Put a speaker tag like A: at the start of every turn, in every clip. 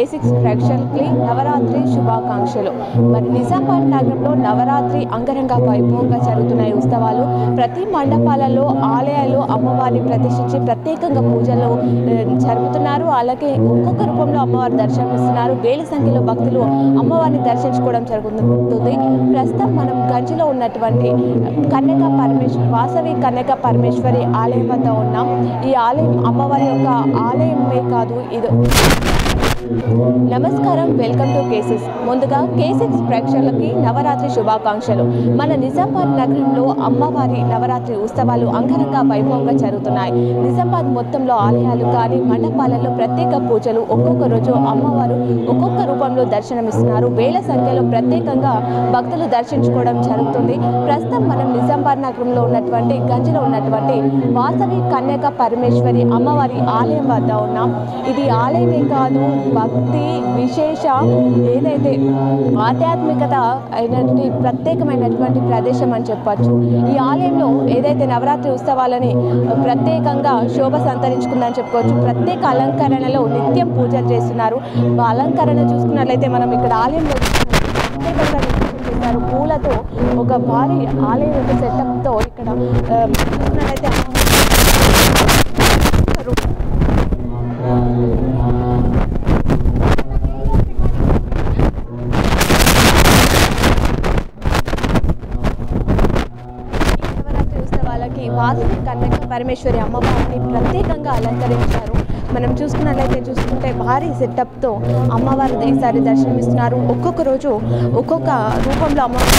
A: K6 ప్రేక్షకులకి నవరాత్రి శుభాకాంక్షలు. మరి నిజామాబాద్ నగరంలో నవరాత్రి అంగరంగ వైభవంగా జరుగుతున్న ఈ ఉత్సవాలు ప్రతి మండపాలలో ఆలయాలు అమ్మవారిని ప్రతిష్ఠించి ప్రత్యేకంగా పూజలు జరుపుతున్నారు. అలాగే ఒక్కొక్క రూపంలో అమ్మవారి దర్శనమిస్తున్నారు. వేల సంఖ్యలో భక్తులు అమ్మవారిని దర్శించుకోవడం జరుగుతుంది. ప్రస్తుతం మనం గంజిలో ఉన్నటువంటి వాసవి కన్యక పరమేశ్వరి ఆలయం వద్ద ఉన్నాం. ఈ ఆలయం అమ్మవారి యొక్క ఆలయమే కాదు, ఇది నమస్కారం, వెల్కమ్ టు K6. ముందుగా K6 ప్రేక్షకులకి నవరాత్రి శుభాకాంక్షలు. మన నిజామాబాద్ నగరంలో అమ్మవారి నవరాత్రి ఉత్సవాలు అంగరంగ వైభవంగా జరుగుతున్నాయి. నిజామాబాద్ మొత్తంలో ఆలయాలు కానీ మండపాలలో ప్రత్యేక పూజలు, ఒక్కొక్క రోజు అమ్మవారు ఒక్కొక్క రూపంలో దర్శనమిస్తున్నారు. వేల సంఖ్యలో ప్రత్యేకంగా భక్తులు దర్శించుకోవడం జరుగుతుంది. ప్రస్తుతం మనం నిజామాబాద్ నగరంలో ఉన్నటువంటి గంజిలో ఉన్నటువంటి వాసవి కన్యక పరమేశ్వరి అమ్మవారి ఆలయం వద్ద ఉన్నాం. ఇది ఆలయమే కాదు, భక్తి విశేష ఏదైతే ఆధ్యాత్మికత అయినటువంటి ప్రత్యేకమైనటువంటి ప్రదేశం అని చెప్పచ్చు. ఈ ఆలయంలో ఏదైతే నవరాత్రి ఉత్సవాలని ప్రత్యేకంగా శోభ సంతరించుకుందని చెప్పుకోవచ్చు. ప్రత్యేక అలంకరణలో నిత్యం పూజలు చేస్తున్నారు. అలంకరణ చూసుకున్నట్లయితే మనం ఇక్కడ ఆలయంలో ప్రత్యేకంగా చేస్తారు. పూలతో ఒక భారీ ఆలయం యొక్క సెటప్తో ఇక్కడ చూసుకున్నట్లయితే వాసవి కన్యక పరమేశ్వరి అమ్మవారిని ప్రత్యేకంగా అలంకరించారు. మనం చూసుకుంటే భారీ సెటప్తో అమ్మవారు ఈసారి దర్శనమిస్తున్నారు. ఒక్కొక్క రోజు ఒక్కొక్క రూపంలో అమ్మవారు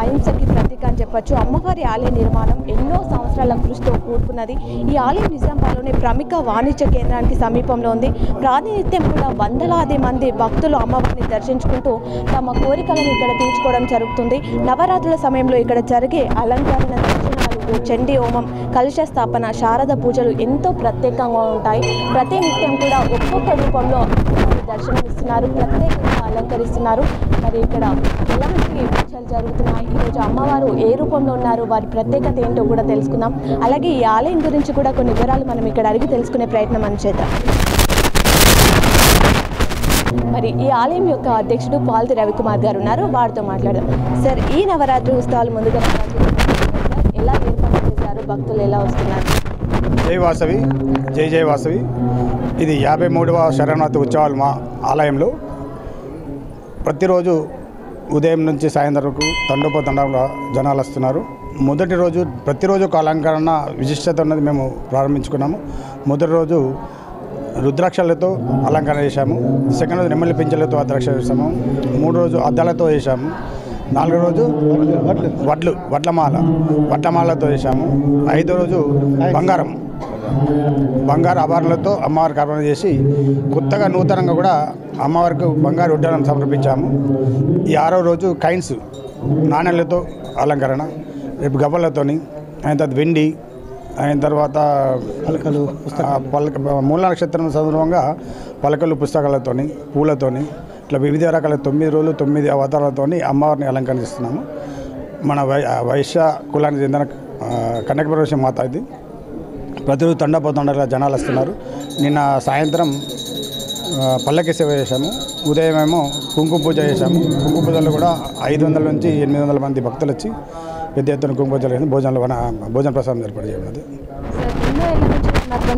A: అహింసకి ప్రతీక అని చెప్పచ్చు. అమ్మవారి ఆలయ నిర్మాణం ఎన్నో సంవత్సరాల కృషితో కూడుకున్నది. ఈ ఆలయం నిజామాబాద్లోని ప్రముఖ వాణిజ్య కేంద్రానికి సమీపంలో ఉంది. ప్రాతినిధ్యం కూడా వందలాది మంది భక్తులు అమ్మవారిని దర్శించుకుంటూ తమ కోరికలను ఇక్కడ తీర్చుకోవడం జరుగుతుంది. నవరాత్రుల సమయంలో ఇక్కడ జరిగే అలంకరణ దర్శనాలు, చండీ హోమం, కలశ స్థాపన, శారద పూజలు ఎంతో ప్రత్యేకంగా ఉంటాయి. ప్రతి నిత్యం కూడా ఒక్కొక్క రూపంలో దర్శనమిస్తున్నారు, ప్రత్యేకంగా అలంకరిస్తున్నారు. మరి ఇక్కడ ఎలాంటి పూజలు జరుగుతున్నాయి, ఈరోజు అమ్మవారు ఏ రూపంలో ఉన్నారు, వారి ప్రత్యేకత ఏంటో కూడా తెలుసుకుందాం. అలాగే ఈ ఆలయం గురించి కూడా కొన్ని వివరాలు మనం ఇక్కడ అడిగి తెలుసుకునే ప్రయత్నం మనం చేద్దాం. మరి ఈ ఆలయం యొక్క అధ్యక్షుడు పాల్తి రవికుమార్ గారు ఉన్నారు, వారితో మాట్లాడదాం. సార్, ఈ నవరాత్రి ఉత్సవాలు ముందుగా ఎలా ఏర్పాటు చేశారు, భక్తులు ఎలా వస్తున్నారు?
B: జై వాసవి, జై జై వాసవి. ఇది 53వ శరణార్థి ఉత్సవాలు మా ఆలయంలో. ప్రతిరోజు ఉదయం నుంచి సాయంత్రం వరకు తండోపతండంగా జనాలు వస్తున్నారు. మొదటి రోజు ప్రతిరోజు ఒక అలంకరణ విశిష్టత ఉన్నది మేము ప్రారంభించుకున్నాము. మొదటి రోజు రుద్రాక్షలతో అలంకరణ చేశాము. సెకండ్ రోజు నెమ్మలి పింఛలతో అద్రాక్ష చేసాము. మూడు రోజు అద్దాలతో చేశాము. నాలుగో రోజు వడ్లమాలతో చేశాము. ఐదో రోజు బంగారు ఆభరణలతో అమ్మవారికి అర్పణ చేసి కొత్తగా నూతనంగా కూడా అమ్మవారికి బంగారు ఉడ్డాలను సమర్పించాము. ఈ ఆరో రోజు కైన్స్ నాణ్యాలతో అలంకరణ, రేపు గవ్వలతోని, ఆయన తర్వాత వెండి, అయిన తర్వాత మూల నక్షత్రం సందర్భంగా పలకలు, పుస్తకాలతోని, పూలతోని, ఇట్లా వివిధ రకాల 9 రోజులు 9 అవతారాలతోని అమ్మవారిని అలంకరిస్తున్నాము. మన వైశ్య కులానికి చెందిన కన్యక పరమేశ్వరి మాత ఇది. ప్రతిరోజు తండపోతండగా జనాలు వస్తున్నారు. నిన్న సాయంత్రం పల్లకి సేవ చేశాము. ఉదయం ఏమో కుంకుమ పూజ చేశాము. కుంకుమ పూజలో కూడా 500 నుంచి 800 మంది భక్తులు వచ్చి పెద్ద ఎత్తున కుంకుమ పూజలు చేసి భోజన ప్రసాదం ఏర్పాటు చేయడం.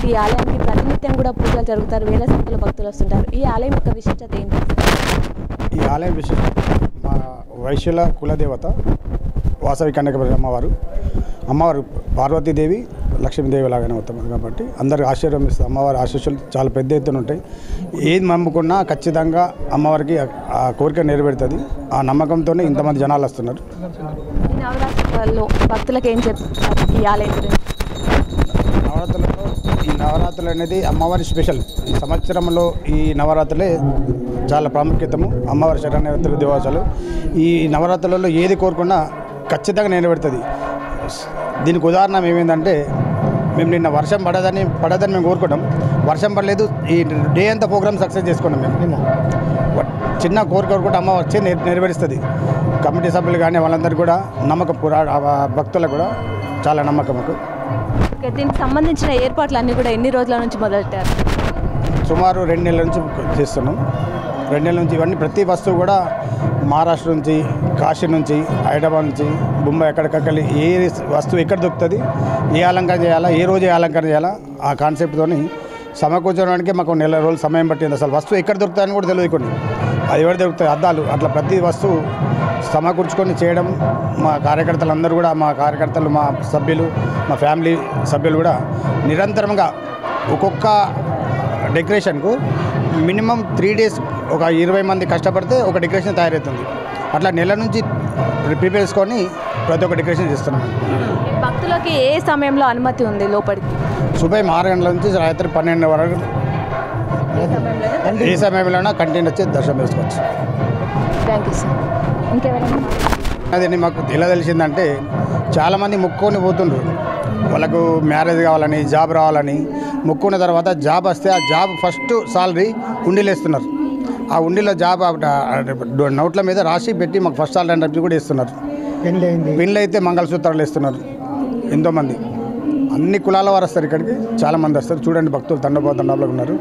A: ఈ ఆలయానికి ప్రతినిత్యం కూడా పూజలు జరుగుతారు, వేల సంఖ్యలో భక్తులు వస్తుంటారు. ఈ ఆలయం యొక్క విశిష్టత ఏంటి?
B: ఈ ఆలయం విశిష్టత మా వైశ్యుల కులదేవత వాసవి కన్యక అమ్మవారు పార్వతీదేవి, లక్ష్మీదేవి లాగానే అవుతాం కాబట్టి అందరికి ఆశీర్వాదం ఇస్తుంది. అమ్మవారి ఆశీస్సులు చాలా పెద్ద ఎత్తున ఉంటాయి. ఏది నమ్ముకున్నా ఖచ్చితంగా అమ్మవారికి ఆ కోరిక నెరవేరుతుంది. ఆ నమ్మకంతోనే ఇంతమంది జనాలు వస్తున్నారు.
A: నవరాత్రులలో భక్తులకు ఏం చెప్తారు ఈ ఆలయం గురించి?
B: ఈ నవరాత్రులు అనేది అమ్మవారి స్పెషల్. ఈ సంవత్సరంలో ఈ నవరాత్రులే చాలా ప్రాముఖ్యతము. అమ్మవారి శరణార్థుల దివాసాలు. ఈ నవరాత్రులలో ఏది కోరుకున్నా ఖచ్చితంగా నెరవేరుతుంది. దీనికి ఉదాహరణ ఏమైందంటే, మేము నిన్న వర్షం పడదని మేము కోరుకుంటాం. వర్షం పడలేదు. ఈ డే అంతా ప్రోగ్రామ్ సక్సెస్ చేసుకున్నాం మేము. నిన్న చిన్న కోరిక కూడా అమ్మ వచ్చి నెరవేరుస్తుంది. కమిటీ సభ్యులు కానీ వాళ్ళందరూ కూడా నమ్మకం, భక్తులకు కూడా చాలా నమ్మకం.
A: ఓకే, దీనికి సంబంధించిన ఏర్పాట్లు అన్నీ కూడా ఎన్ని రోజుల నుంచి మొదలెట్టారు?
B: సుమారు 2 నెలల నుంచి చేస్తున్నాం. 2 నెలల నుంచి ఇవన్నీ ప్రతి వస్తువు కూడా మహారాష్ట్ర నుంచి, కాశీ నుంచి, హైదరాబాద్ నుంచి, ముంబై ఎక్కడికక్కడి ఏ వస్తువు ఎక్కడ దొరుకుతుంది, ఏ అలంకరణ చేయాలా, ఏ రోజు ఏ అలంకరణ చేయాలా, ఆ కాన్సెప్ట్తో సమకూర్చడానికి మాకు 1 నెల రోజులు సమయం పట్టింది. అసలు వస్తువు ఎక్కడ దొరుకుతుందని కూడా తెలియదు. కొన్ని అది ఎవరు దొరుకుతాయి అద్దాలు, అట్లా ప్రతి వస్తువు సమకూర్చుకొని చేయడం. మా కార్యకర్తలందరూ కూడా, మా కార్యకర్తలు, మా సభ్యులు, మా ఫ్యామిలీ సభ్యులు కూడా నిరంతరంగా ఒక్కొక్క డెకరేషన్కు మినిమం 3 డేస్ ఒక 20 మంది కష్టపడితే ఒక డెకరేషన్ తయారవుతుంది. అట్లా నెల నుంచి ప్రిపేర్ చేసుకొని ప్రతి ఒక్క డెకరేషన్ చేస్తున్నాం.
A: భక్తులకి ఏ సమయంలో అనుమతి ఉంది లోపలికి?
B: ఉదయం 6 గంటల నుంచి రాత్రి 12 వరకు ఏ సమయంలోనైనా కంటిన్యూ వచ్చి దర్శనం చేసుకోవచ్చు.
A: Thank you sir. ఇంకెవరైనా?
B: అదే మాకు ఎలా తెలిసిందంటే చాలామంది మొక్కుకొని పోతుండ్రు. వాళ్ళకు మ్యారేజ్ కావాలని, జాబ్ రావాలని మొక్కున్న తర్వాత జాబ్ వస్తే ఆ జాబ్ ఫస్ట్ సాలరీ ఉండిలో వేస్తున్నారు. ఆ ఉండిలో జాబ్ నోట్ల మీద రాసి పెట్టి మాకు ఫస్ట్ సాలరీ అని కూడా ఇస్తున్నారు. పెళ్ళి అయితే మంగళసూత్రాలు ఇస్తున్నారు. ఎంతోమంది అన్ని కులాల వారు వస్తారు ఇక్కడికి, చాలామంది వస్తారు. చూడండి భక్తులు తండపోతండాలో ఉన్నారు.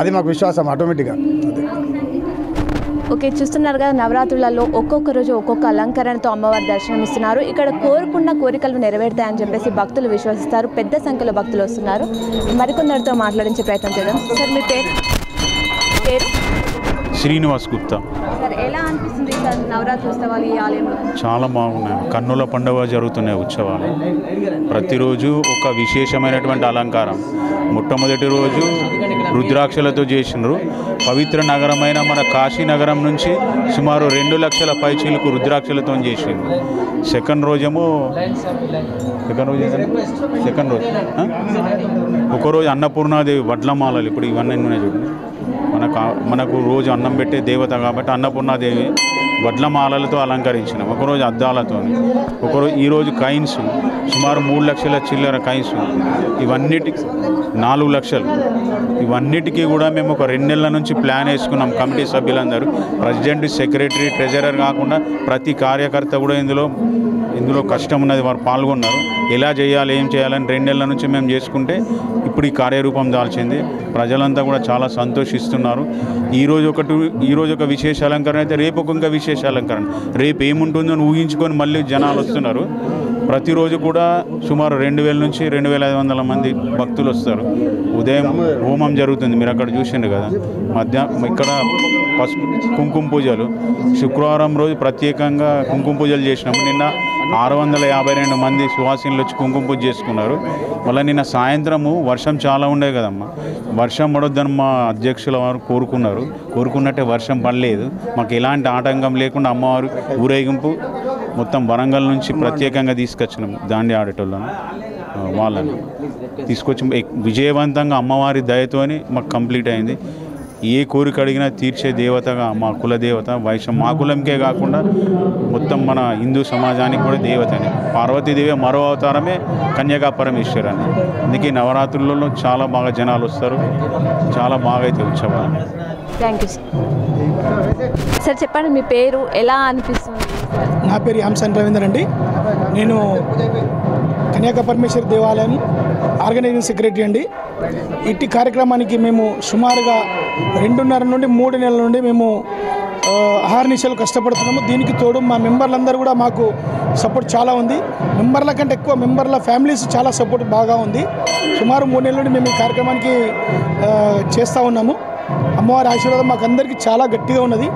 B: అది మాకు విశ్వాసం ఆటోమేటిక్గా. అదే
A: ఓకే, చూస్తున్నారు కదా, నవరాత్రులలో ఒక్కొక్క రోజు ఒక్కొక్క అలంకరణతో అమ్మవారి దర్శనం ఇస్తున్నారు. ఇక్కడ కోరుకున్న కోరికలు నెరవేరుతాయని చెప్పేసి భక్తులు విశ్వసిస్తారు. పెద్ద సంఖ్యలో భక్తులు వస్తున్నారు. మరికొందరితో మాట్లాడించే ప్రయత్నం చేద్దాం. సార్, మీ పేరు?
C: శ్రీనివాస్ గుప్తా.
A: సార్, ఎలా అనిపిస్తుంది సార్ నవరాత్రి ఉత్సవాలు ఈ ఆలయంలో?
C: చాలా బాగున్నాయి. కన్నుల పండుగ జరుగుతున్నాయి ఉత్సవాలు. ప్రతిరోజు ఒక విశేషమైనటువంటి అలంకారం. మొట్టమొదటి రోజు రుద్రాక్షలతో చేసినారు. పవిత్ర నగరమైన మన కాశీ నగరం నుంచి సుమారు 2 లక్షల పైచీలకు రుద్రాక్షలతో చేసింది. సెకండ్ రోజు ఒకరోజు అన్నపూర్ణాదేవి వడ్లమాలలు. ఇప్పుడు ఇవన్నీ ఉన్నాయి చూడండి. మనకు రోజు అన్నం పెట్టే దేవత కాబట్టి అన్నపూర్ణాదేవి వడ్లమాలలతో అలంకరించినాం. ఒకరోజు అద్దాలతో, ఒకరోజు ఈరోజు కైన్స్ సుమారు 3 లక్షల చిల్లర కైన్స్. ఇవన్నిటికి 4 లక్షలు. ఇవన్నిటికీ కూడా మేము ఒక 2 నెలల నుంచి ప్లాన్ వేసుకున్నాం. కమిటీ సభ్యులందరూ, ప్రెసిడెంట్, సెక్రటరీ, ట్రెజరర్ కాకుండా ప్రతి కార్యకర్త కూడా ఇందులో కష్టం ఉన్నది. వారు పాల్గొన్నారు. ఎలా చేయాలి, ఏం చేయాలని 2 నెలల నుంచి మేము చేసుకుంటే ఇప్పుడు ఈ కార్యరూపం దాల్చింది. ప్రజలంతా కూడా చాలా సంతోషిస్తున్నారు. ఈరోజు ఒక విశేష అలంకరణ అయితే రేపు ఒక ఇంకా విశేష అలంకరణ. రేపు ఏముంటుందో అని ఊహించుకొని మళ్ళీ జనాలు వస్తున్నారు. ప్రతిరోజు కూడా సుమారు 2000 నుంచి 2500 మంది భక్తులు వస్తారు. ఉదయం హోమం జరుగుతుంది, మీరు అక్కడ చూసిండ్రు కదా. మధ్యాహ్నం ఇక్కడ కుంకుమ పూజలు. శుక్రవారం రోజు ప్రత్యేకంగా కుంకుమ పూజలు చేసినాము. నిన్న 652 మంది సువాసినులు వచ్చి కుంకుమ పూజ చేసుకున్నారు. మళ్ళీ నిన్న సాయంత్రము వర్షం చాలా ఉండే కదమ్మా. వర్షం పడొద్దని మా అధ్యక్షుల వారు కోరుకున్నట్టే వర్షం పడలేదు. మాకు ఎలాంటి ఆటంకం లేకుండా అమ్మవారు ఊరేగింపు మొత్తం వరంగల్ నుంచి ప్రత్యేకంగా తీసుకొచ్చినాము. దాండి ఆడేటోళ్ళను వాళ్ళని తీసుకొచ్చి విజయవంతంగా అమ్మవారి దయతోని మాకు కంప్లీట్ అయింది. ఏ కోరిక అడిగినా తీర్చే దేవతగా మా కులదేవత మా కులంకే కాకుండా మొత్తం మన హిందూ సమాజానికి కూడా దేవతని. పార్వతీదేవి మరో అవతారమే కన్యకా పరమేశ్వరని. అందుకే నవరాత్రులలో చాలా బాగా జనాలు వస్తారు. చాలా బాగా అయితే ఉత్సవాలు.
A: Thank you sir. చెప్పండి, మీ పేరు, ఎలా అనిపిస్తుంది?
D: నా పేరు యాంసన్ రవీందర్ అండి. నేను కన్యాక పరమేశ్వరి దేవాలయం ఆర్గనైజింగ్ సెక్రటరీ అండి. ఇట్టి కార్యక్రమానికి మేము సుమారుగా 2.5 నుండి 3 నెలల నుండి మేము అహర్నిశలు కష్టపడుతున్నాము. దీనికి తోడు మా మెంబర్లందరూ కూడా మాకు సపోర్ట్ చాలా ఉంది. మెంబర్ల కంటే ఎక్కువ మెంబర్ల ఫ్యామిలీస్ చాలా సపోర్ట్ బాగా ఉంది. సుమారు 3 నెలల నుండి మేము ఈ కార్యక్రమానికి చేస్తూ ఉన్నాము. అమ్మవారి ఆశీర్వాదం మాకు అందరికీ చాలా గట్టిగా ఉన్నది.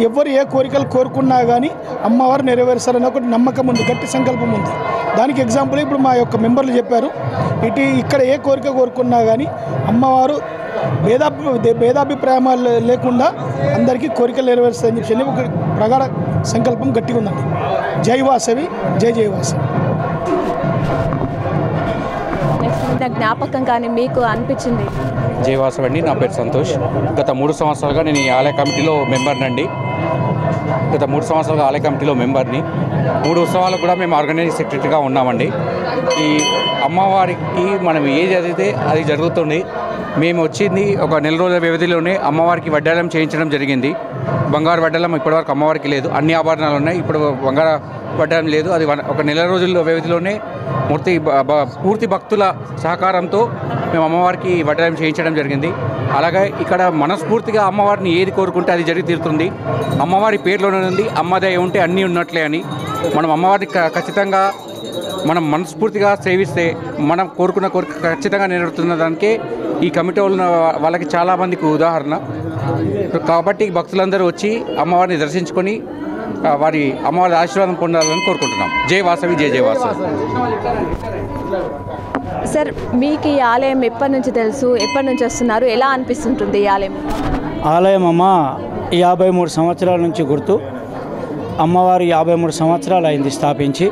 D: ఎవరు ఏ కోరికలు కోరుకున్నా కానీ అమ్మవారు నెరవేరుస్తారని ఒక నమ్మకం ఉంది, గట్టి సంకల్పం ఉంది. దానికి ఎగ్జాంపుల్ ఇప్పుడు మా యొక్క మెంబర్లు చెప్పారు. ఇక్కడ ఏ కోరిక కోరుకున్నా కానీ అమ్మవారు భేదాభిప్రాయాలు లేకుండా అందరికీ కోరికలు నెరవేరుస్తారని చెప్పి ఒక ప్రగాఢ సంకల్పం గట్టిగా ఉందండి. జై వాసవి, జై జై వాసవి.
A: జ్ఞాపకం కానీ మీకు అనిపించింది?
E: జై వాసవి అండి. నా పేరు సంతోష్. గత 3 సంవత్సరాలుగా నేను ఈ ఆలయ కమిటీలో మెంబర్నండి. గత 3 సంవత్సరాలుగా ఆలయ కమిటీలో మెంబర్ని. 3 ఉత్సవాలకు కూడా మేము ఆర్గనైజింగ్ సెక్రటరీగా ఉన్నామండి. ఈ అమ్మవారికి మనం ఏది చదివితే అది జరుగుతుంది. మేము వచ్చింది ఒక నెల రోజుల వ్యవధిలోనే అమ్మవారికి వడ్డాలం చేయించడం జరిగింది. బంగారు వడ్డాలం ఇప్పటివరకు అమ్మవారికి లేదు, అన్ని ఆభరణాలు ఉన్నాయి, ఇప్పుడు బంగారు వడ్డాలం లేదు. అది ఒక నెల రోజుల వ్యవధిలోనే పూర్తి భక్తుల సహకారంతో మేము అమ్మవారికి వడ్డాలం చేయించడం జరిగింది. అలాగే ఇక్కడ మనస్ఫూర్తిగా అమ్మవారిని ఏది కోరుకుంటే అది జరిగి తీరుతుంది. అమ్మవారి పేరులోనే ఉంది అమ్మదయ ఉంటే అన్నీ ఉన్నట్లే అని. మనం అమ్మవారిని ఖచ్చితంగా మనం మనస్ఫూర్తిగా సేవిస్తే మనం కోరుకున్న కోరిక ఖచ్చితంగా నెరవేరుతున్న దానికే ఈ కమిటీ వాళ్ళకి చాలామందికి ఉదాహరణ. కాబట్టి భక్తులందరూ వచ్చి అమ్మవారిని దర్శించుకొని వారి అమ్మవారి ఆశీర్వాదం పొందాలని కోరుకుంటున్నాం. జై వాసవి, జై జై వాసవి.
A: సార్, మీకు ఈ ఆలయం ఎప్పటి నుంచి తెలుసు, ఎప్పటి నుంచి వస్తున్నారు, ఎలా అనిపిస్తుంటుంది ఈ ఆలయం?
F: ఆలయం అమ్మ 53 సంవత్సరాల నుంచి గుర్తు. అమ్మవారు 53 సంవత్సరాలు అయింది స్థాపించి.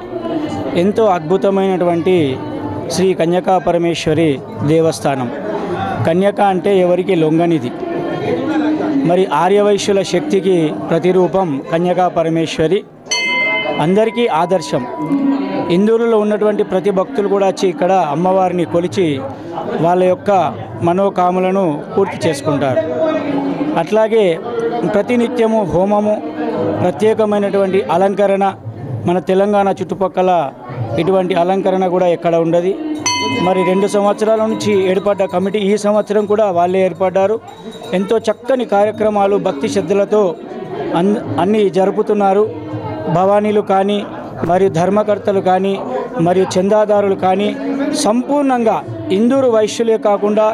F: ఎంతో అద్భుతమైనటువంటి శ్రీ కన్యకా పరమేశ్వరి దేవస్థానం. కన్యక అంటే ఎవరికి లొంగనిది. మరి ఆర్యవైశ్యుల శక్తికి ప్రతిరూపం కన్యకా పరమేశ్వరి, అందరికీ ఆదర్శం. ఇందూరులో ఉన్నటువంటి ప్రతి భక్తులు కూడా వచ్చి ఇక్కడ అమ్మవారిని కొలిచి వాళ్ళ యొక్క మనోకాములను పూర్తి చేసుకుంటారు. అట్లాగే ప్రతినిత్యము హోమము, ప్రత్యేకమైనటువంటి అలంకరణ. మన తెలంగాణ చుట్టుపక్కల ఇటువంటి అలంకరణ కూడా ఎక్కడ ఉండదు. మరి 2 సంవత్సరాల నుంచి ఏర్పడ్డ కమిటీ ఈ సంవత్సరం కూడా వాళ్ళే ఏర్పడ్డారు. ఎంతో చక్కని కార్యక్రమాలు భక్తి శ్రద్ధలతో అన్నీ జరుపుతున్నారు. భవానీలు కానీ, మరియు ధర్మకర్తలు కానీ, మరియు చందాదారులు కానీ సంపూర్ణంగా ఇందూరు వైశ్యులే కాకుండా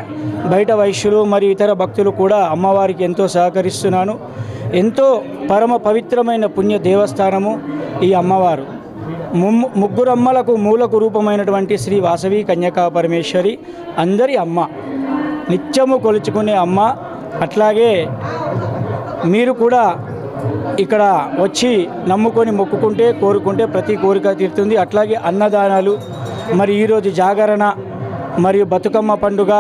F: బయట వైశ్యులు మరియు ఇతర భక్తులు కూడా అమ్మవారికి ఎంతో సహకరిస్తున్నాను. ఎంతో పరమ పవిత్రమైన పుణ్య దేవస్థానము ఈ అమ్మవారు. ముగ్గురు అమ్మలకు మూలకు రూపమైనటువంటి శ్రీ వాసవి కన్యకా పరమేశ్వరి అందరి అమ్మ, నిత్యము కొలుచుకునే అమ్మ. అట్లాగే మీరు కూడా ఇక్కడ వచ్చి నమ్ముకొని మొక్కుకుంటే, కోరుకుంటే ప్రతి కోరిక తీరుతుంది. అట్లాగే అన్నదానాలు, మరి ఈరోజు జాగరణ మరియు బతుకమ్మ పండుగ,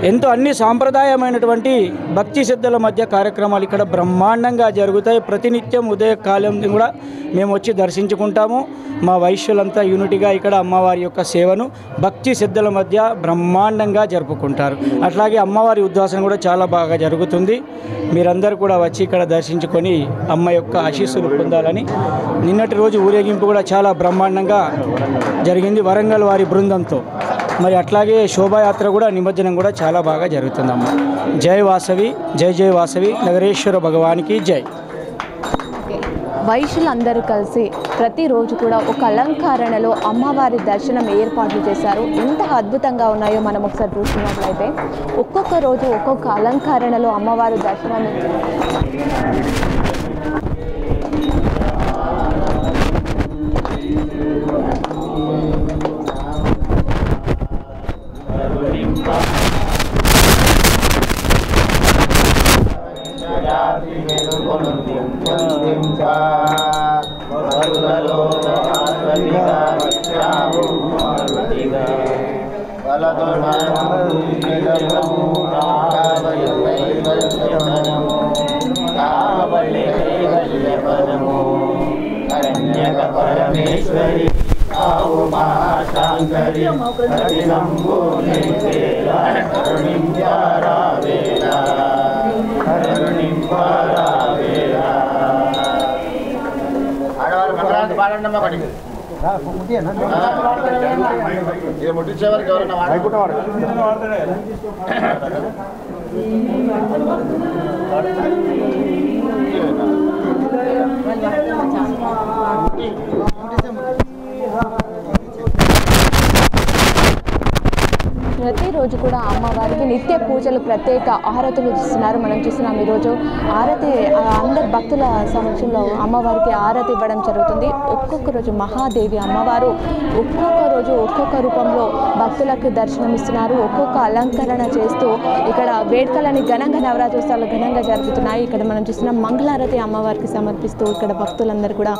F: ఎంతో అన్ని సాంప్రదాయమైనటువంటి భక్తి శ్రద్ధల మధ్య కార్యక్రమాలు ఇక్కడ బ్రహ్మాండంగా జరుగుతాయి. ప్రతినిత్యం ఉదయకాలం కూడా మేము వచ్చి దర్శించుకుంటాము. మా వైశ్యులంతా యూనిటీగా ఇక్కడ అమ్మవారి యొక్క సేవను భక్తి శ్రద్ధల మధ్య బ్రహ్మాండంగా జరుపుకుంటారు. అట్లాగే అమ్మవారి ఉద్వాసన కూడా చాలా బాగా జరుగుతుంది. మీరందరూ కూడా వచ్చి ఇక్కడ దర్శించుకొని అమ్మ యొక్క ఆశీస్సులు పొందాలని. నిన్నటి రోజు ఊరేగింపు కూడా చాలా బ్రహ్మాండంగా జరిగింది వరంగల్ వారి బృందంతో. మరి అట్లాగే శోభాయాత్ర కూడా, నిమజ్జనం కూడా చాలా బాగా జరుగుతుందమ్మ. జై వాసవి, జై జై వాసవి, నగరేశ్వర భగవానికి జై.
A: వైశ్యులందరూ కలిసి ప్రతిరోజు కూడా ఒక అలంకరణలో అమ్మవారి దర్శనం ఏర్పాట్లు చేశారు. ఎంత అద్భుతంగా ఉన్నాయో మనం ఒకసారి చూస్తున్నట్లయితే ఒక్కొక్క రోజు ఒక్కొక్క అలంకరణలో అమ్మవారి దర్శనం.
G: పరమేశ్వరి శాంకరి ఆడవాళ్ళు మంగళాన్ని పాడండి ఒకటి ముట్టించేవారికి ఎవరన్నా
A: ప్రతిరోజు కూడా అమ్మవారికి నిత్య పూజలు, ప్రత్యేక ఆరతులు ఇస్తున్నారు. మనం చూస్తున్నాం ఈరోజు ఆరతి అందరు భక్తుల సమక్షంలో అమ్మవారికి ఆరతి ఇవ్వడం జరుగుతుంది. ఒక్కొక్క రోజు మహాదేవి అమ్మవారు ఒక్కొక్క రోజు ఒక్కొక్క రూపంలో భక్తులకు దర్శనం ఇస్తున్నారు. ఒక్కొక్క అలంకరణ చేస్తూ ఇక్కడ వేడుకలని ఘనంగా, నవరాత్రి ఉత్సవాలు ఘనంగా జరుగుతున్నాయి. ఇక్కడ మనం చూస్తున్నాం మంగళారతి అమ్మవారికి సమర్పిస్తూ ఇక్కడ భక్తులందరూ కూడా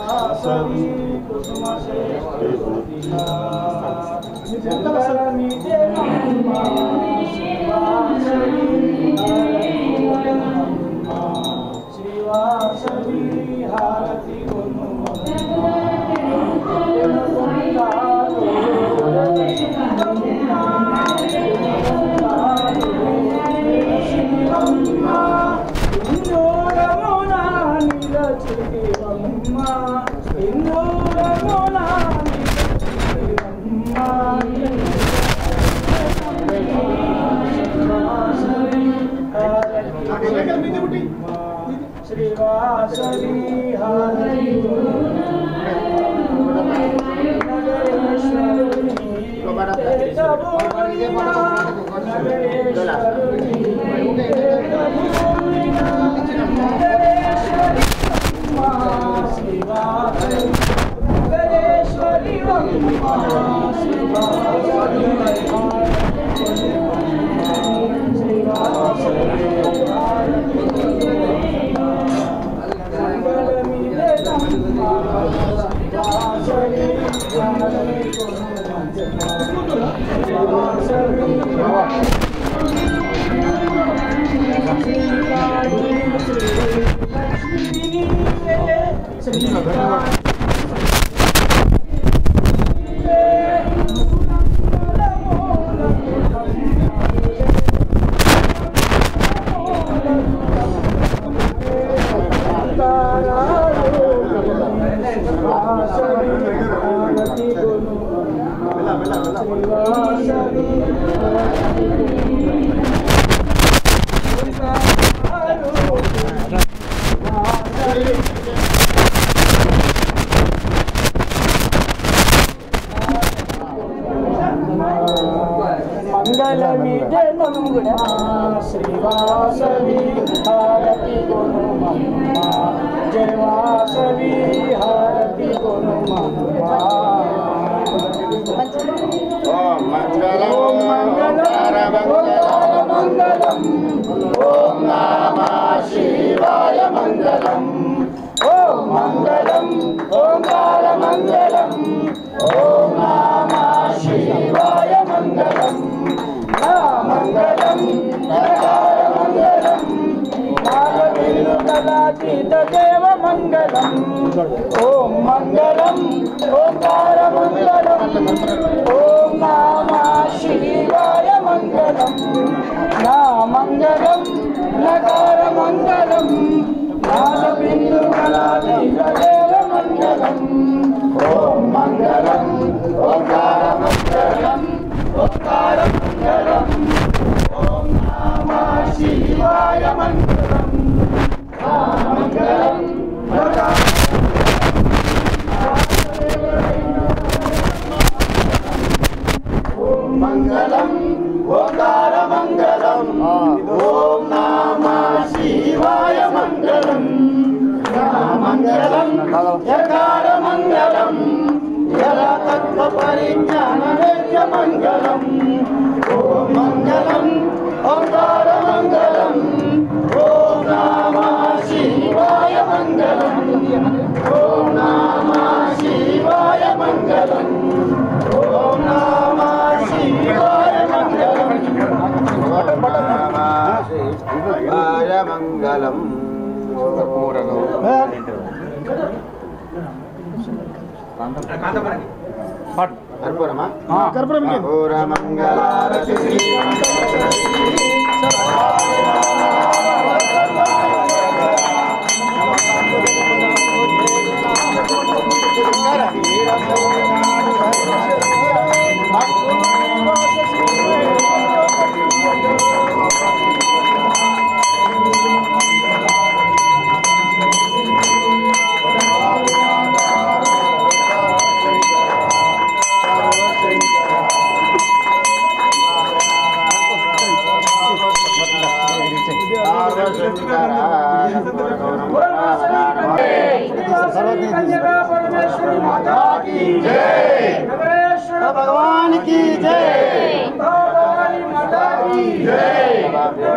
G: भगवान की जय, भवानी माता की जय, जय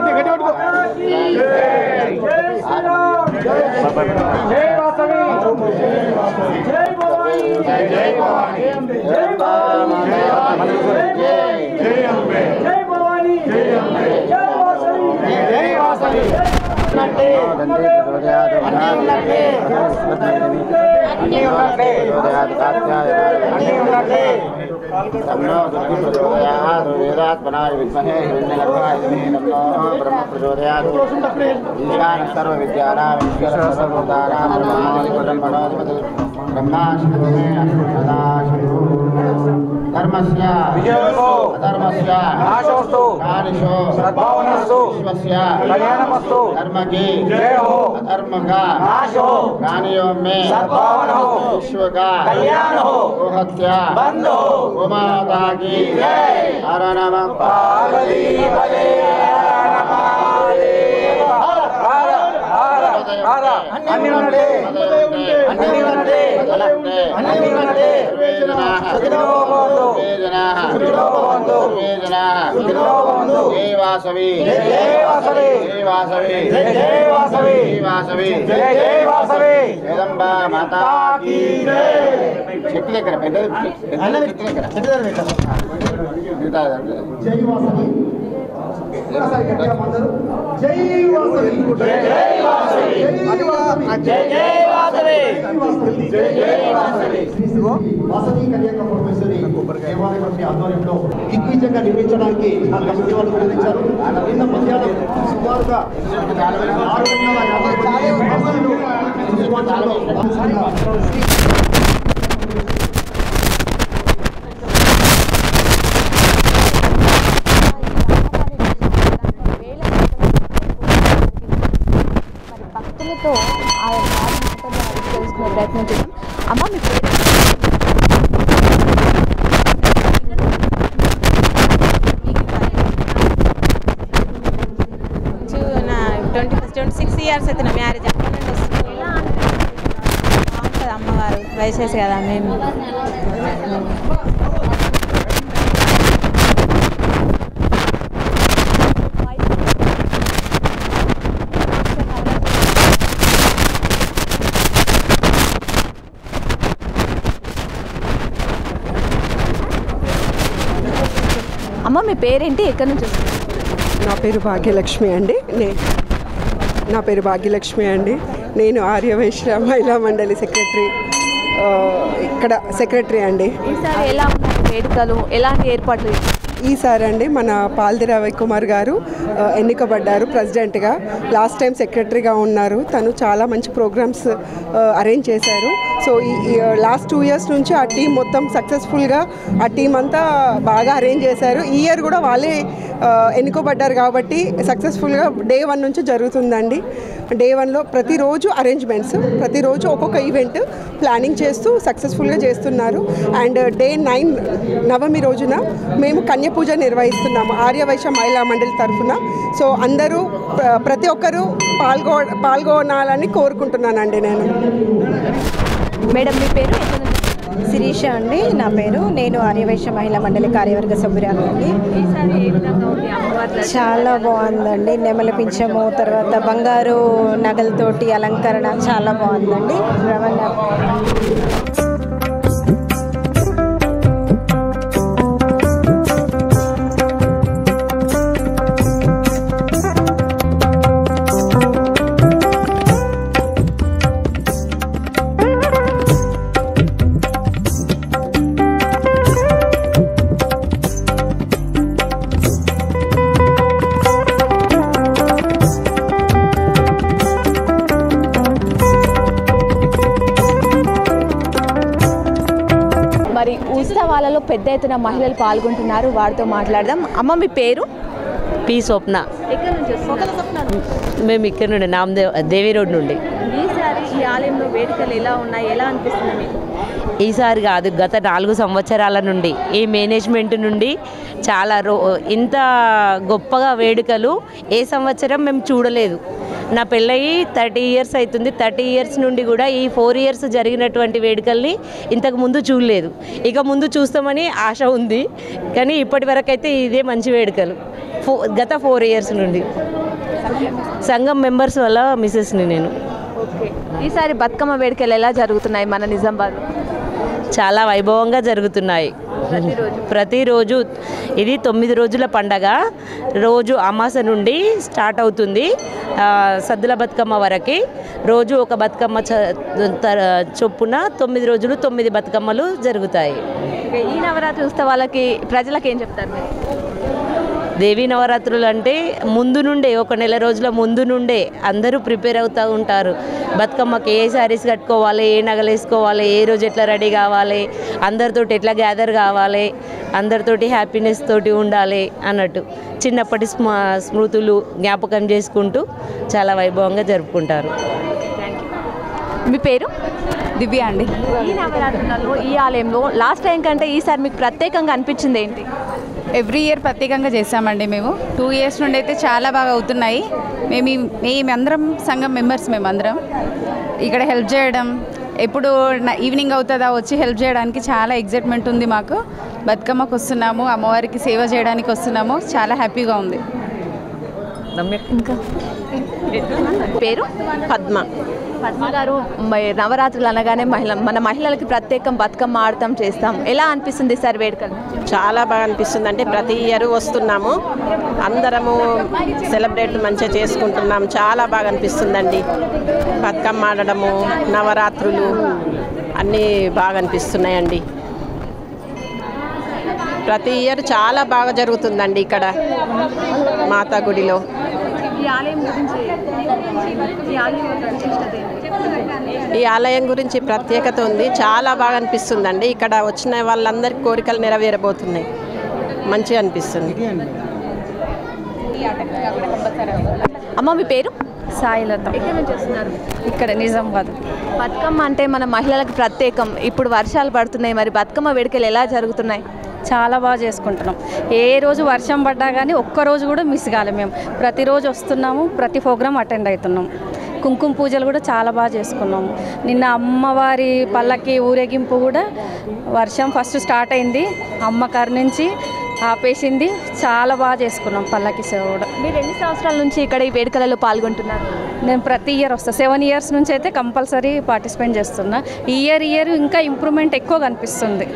G: वासवी, जय भवानी, जय भवानी, जय भवानी, जय अम्बे, जय भवानी, जय अम्बे, जय वासवी, जय वासवी। धर्मस्य
H: धर्मस्य
E: नाशोस्तु
H: कानिशो
E: सद्भावनस्तु
H: विश्वस्य
E: कल्याणमस्तु
H: धर्म की
E: जय हो
H: अधर्म का
E: नाश हो
H: प्राणियों में
E: सद्भावना हो
H: विश्व का
E: कल्याण हो
H: गोहत्या
E: बंद हो
H: गोमाता की
E: जय
H: हर नमः
E: पार्वती पते అన్ని ఉన్నదే అన్ని ఉన్నదే అన్ని ఉన్నదే
H: जय वासवी
E: जय वासवी
H: जय वासवी
E: जय वासवी
H: वासवी
E: जय वासवी
H: जगदंबा माता की जय చెట్టు దగ్గర పెద్ద చెట్టు దగ్గర జై వాసవి వాసవి కన్యక పరమేశ్వరి దేవాలయం ఆధ్వర్యంలో దిగ్విజయంగా నిర్మించడానికి ఆ కమిటీ వాళ్ళు నిర్ణయించారు. నిన్న మధ్యాహ్నం సుమారుగా 650
A: భక్తులతో ఆ తెలుసుకునే ప్రయత్నం చేద్దాం. అమ్మ మీ పేరు
I: 26 ఇయర్స్ అయితే నా మ్యారేజ్ అప్పటి నుండి వస్తుంది. బాగుంటుంది అమ్మవారు వయసేసి కదా మేము
A: అమ్మ మీ పేరేంటి ఎక్కడి నుంచి వస్తుంది?
J: నా పేరు భాగ్యలక్ష్మి అండి. నేను ఆర్యవైశ్య మహిళా మండలి సెక్రటరీ, ఇక్కడ సెక్రటరీ అండి.
A: ఈసారి ఎలా ఉన్నాయి వేడుకలు, ఎలాంటి ఏర్పాట్లు?
J: ఈసారి అండి మన పాల్ది రవి కుమార్ గారు ఎన్నికబడ్డారు ప్రెసిడెంట్గా. లాస్ట్ టైం సెక్రటరీగా ఉన్నారు. తను చాలా మంచి ప్రోగ్రామ్స్ అరేంజ్ చేశారు. సో ఈ లాస్ట్ 2 years నుంచి ఆ టీం మొత్తం సక్సెస్ఫుల్గా ఆ టీం అంతా బాగా అరేంజ్ చేశారు. ఈ ఇయర్ కూడా వాళ్ళే ఎన్నుకోబడ్డారు కాబట్టి సక్సెస్ఫుల్గా Day 1 నుంచి జరుగుతుందండి. Day 1లో ప్రతిరోజు అరేంజ్మెంట్స్, ప్రతిరోజు ఒక్కొక్క ఈవెంట్ ప్లానింగ్ చేస్తూ సక్సెస్ఫుల్గా చేస్తున్నారు. అండ్ Day 9 నవమి రోజున మేము కన్య పూజ నిర్వహిస్తున్నాము ఆర్యవైశ్య మహిళా మండలి తరఫున. సో అందరూ ప్రతి ఒక్కరూ పాల్గొనాలని కోరుకుంటున్నానండి.
A: మేడం మీ పేరు?
K: శిరీష అండి నా పేరు. నేను ఆర్యవైశ్య మహిళా మండలి కార్యవర్గ సభ్యురాలండి. చాలా బాగుందండి. నెమలి పింఛము, తర్వాత బంగారు నగలతోటి అలంకరణ చాలా బాగుందండి.
A: మరి ఉత్సవాలలో పెద్ద ఎత్తున మహిళలు పాల్గొంటున్నారు. వారితో మాట్లాడదాం. అమ్మ మీ పేరు?
L: పి స్వప్న.
A: ఎక్కడి నుంచి వస్తున్నారు?
L: మేము ఇక్కడ నుండి దేవి రోడ్ నుండి.
A: ఈసారి ఈ ఆలయంలో వేడుకలు ఎలా ఉన్నాయి, ఎలా అనిపిస్తుంది మీకు?
L: ఈసారి కాదు, గత 4 సంవత్సరాల నుండి ఈ మేనేజ్మెంట్ నుండి చాలా ఇంత గొప్పగా వేడుకలు ఏ సంవత్సరం మేము చూడలేదు. నా పెళ్ళయి 30 years అవుతుంది. 30 years నుండి కూడా ఈ 4 years జరిగినటువంటి వేడుకల్ని ఇంతకు ముందు చూడలేదు. ఇక ముందు చూస్తామని ఆశ ఉంది. కానీ ఇప్పటి వరకు అయితే ఇదే మంచి వేడుకలు. గత 4 years నుండి సంఘం మెంబర్స్ వల్ల మిసెస్ని నేను.
A: ఓకే, ఈసారి బతుకమ్మ వేడుకలు ఎలా జరుగుతున్నాయి మన నిజామాబాద్?
L: చాలా వైభవంగా జరుగుతున్నాయి. ప్రతిరోజు ఇది 9 రోజుల పండగ. రోజు అమాస నుండి స్టార్ట్ అవుతుంది సద్దుల బతుకమ్మ వరకు. రోజు ఒక బతుకమ్మ చొప్పున 9 రోజులు 9 బతుకమ్మలు జరుగుతాయి.
A: ఈ నవరాత్రి ఉత్సవాలకి ప్రజలకు ఏం చెప్తారు?
L: దేవీ నవరాత్రులు అంటే ముందు నుండే ఒక నెల రోజుల ముందు నుండే అందరూ ప్రిపేర్ అవుతూ ఉంటారు. బతుకమ్మకి ఏ శారీస్ కట్టుకోవాలి, ఏ నగలు వేసుకోవాలి, ఏ రోజు ఎట్లా రెడీ కావాలి, అందరితోటి ఎట్లా గ్యాదర్ కావాలి, అందరితోటి హ్యాపీనెస్ తోటి ఉండాలి అన్నట్టు చిన్నప్పటి స్మృతులు జ్ఞాపకం చేసుకుంటూ చాలా వైభవంగా జరుపుకుంటారు.
A: మీ పేరు?
M: దివ్య అండి.
A: ఈ నవరాత్రులలో ఈ ఆలయంలో లాస్ట్ టైం కంటే ఈసారి మీకు ప్రత్యేకంగా అనిపించింది ఏంటి?
M: ఎవ్రీ ఇయర్ ప్రత్యేకంగా చేస్తామండి. మేము 2 years నుండి అయితే చాలా బాగా అవుతున్నాయి. మేమందరం సంఘం మెంబర్స్ మేమందరం ఇక్కడ హెల్ప్ చేయడం, ఎప్పుడు ఈవినింగ్ అవుతుందా వచ్చి హెల్ప్ చేయడానికి చాలా ఎగ్జైట్మెంట్ ఉంది మాకు. బతుకమ్మకు వస్తున్నాము, అమ్మవారికి సేవ చేయడానికి వస్తున్నాము, చాలా హ్యాపీగా ఉంది.
A: ఇంకా పేరు?
N: పద్మ.
A: పద్మ గారు, నవరాత్రులు అనగానే మన మహిళలకి ప్రత్యేకం బతుకమ్మ ఆడతాం చేస్తాం, ఎలా అనిపిస్తుంది సార్ వేడుకలు?
N: చాలా బాగా అనిపిస్తుంది. అంటే ప్రతి ఇయర్ వస్తున్నాము, అందరము సెలబ్రేట్ మంచిగా చేసుకుంటున్నాం. చాలా బాగా అనిపిస్తుందండి. బతుకమ్మ ఆడడము, నవరాత్రులు అన్నీ బాగా అనిపిస్తున్నాయండి. ప్రతి ఇయర్ చాలా బాగా జరుగుతుందండి ఇక్కడ మాతా గుడిలో. ఈ ఆలయం గురించి ప్రత్యేకత ఉంది, చాలా బాగా అనిపిస్తుందండి. ఇక్కడ వచ్చిన వాళ్ళందరి కోరికలు నెరవేరబోతున్నాయి, మంచిగా అనిపిస్తుంది.
A: అమ్మ మీ పేరు?
M: సాయిలత.
A: ఎక్కడి నుంచి వస్తున్నారు?
M: ఇక్కడ నిజామాబాద్.
A: బతుకమ్మ అంటే మన మహిళలకు ప్రత్యేకం. ఇప్పుడు వర్షాలు పడుతున్నాయి, మరి బతుకమ్మ వేడుకలు ఎలా జరుగుతున్నాయి?
M: చాలా బాగా చేసుకుంటున్నాం. ఏ రోజు వర్షం పడ్డా కానీ ఒక్కరోజు కూడా మిస్ కాలే. మేము ప్రతిరోజు వస్తున్నాము, ప్రతి ప్రోగ్రాం అటెండ్ అవుతున్నాం. కుంకుమ పూజలు కూడా చాలా బాగా చేసుకున్నాము. నిన్న అమ్మవారి పల్లకి ఊరేగింపు కూడా వర్షం ఫస్ట్ స్టార్ట్ అయింది, అమ్మకారి నుంచి ఆపేసింది. చాలా బాగా చేసుకున్నాం పల్లకి సేవ కూడా.
A: మీరు ఎన్ని సంవత్సరాల నుంచి ఇక్కడ ఈ వేడుకలలో పాల్గొంటున్నారు?
M: నేను ప్రతి ఇయర్ వస్తాను. 7 years నుంచి అయితే కంపల్సరీ పార్టిసిపేట్ చేస్తున్నా. ఇయర్ ఇంకా ఇంప్రూవ్మెంట్ ఎక్కువ కనిపిస్తుంది.